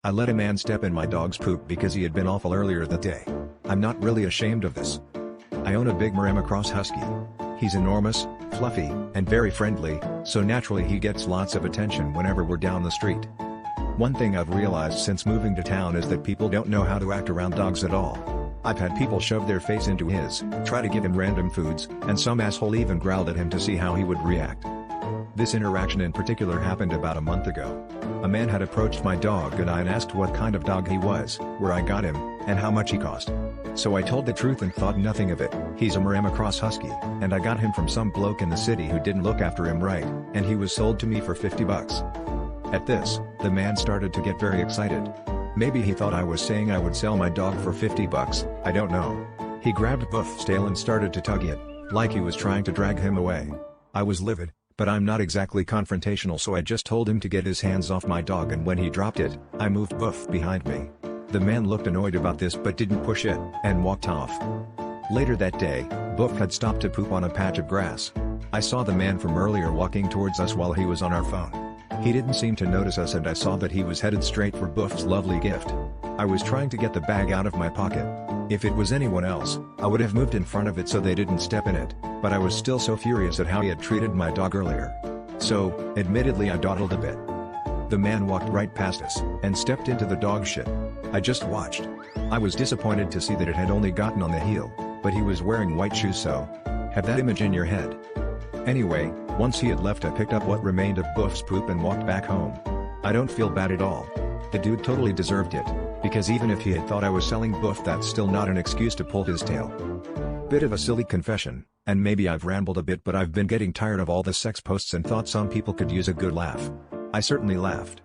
I let a man step in my dog's poop because he had been awful earlier that day. I'm not really ashamed of this. I own a big Maremma Cross Husky. He's enormous, fluffy, and very friendly, so naturally he gets lots of attention whenever we're down the street. One thing I've realized since moving to town is that people don't know how to act around dogs at all. I've had people shove their face into his, try to give him random foods, and some asshole even growled at him to see how he would react. This interaction in particular happened about a month ago. A man had approached my dog and I had asked what kind of dog he was, where I got him, and how much he cost. So I told the truth and thought nothing of it. He's a Maremma Cross Husky, and I got him from some bloke in the city who didn't look after him right, and he was sold to me for $50. At this, the man started to get very excited. Maybe he thought I was saying I would sell my dog for $50, I don't know. He grabbed Buff's tail and started to tug it, like he was trying to drag him away. I was livid, but I'm not exactly confrontational, so I just told him to get his hands off my dog, and when he dropped it, I moved Buff behind me. The man looked annoyed about this but didn't push it, and walked off. Later that day, Buff had stopped to poop on a patch of grass. I saw the man from earlier walking towards us while he was on our phone. He didn't seem to notice us, and I saw that he was headed straight for Buff's lovely gift. I was trying to get the bag out of my pocket. If it was anyone else, I would have moved in front of it so they didn't step in it, but I was still so furious at how he had treated my dog earlier. So, admittedly, I dawdled a bit. The man walked right past us, and stepped into the dog shit. I just watched. I was disappointed to see that it had only gotten on the heel, but he was wearing white shoes, so have that image in your head. Anyway, once he had left, I picked up what remained of Buff's poop and walked back home. I don't feel bad at all. The dude totally deserved it, because even if he had thought I was selling Buff, that's still not an excuse to pull his tail. Bit of a silly confession, and maybe I've rambled a bit, but I've been getting tired of all the sex posts and thought some people could use a good laugh. I certainly laughed.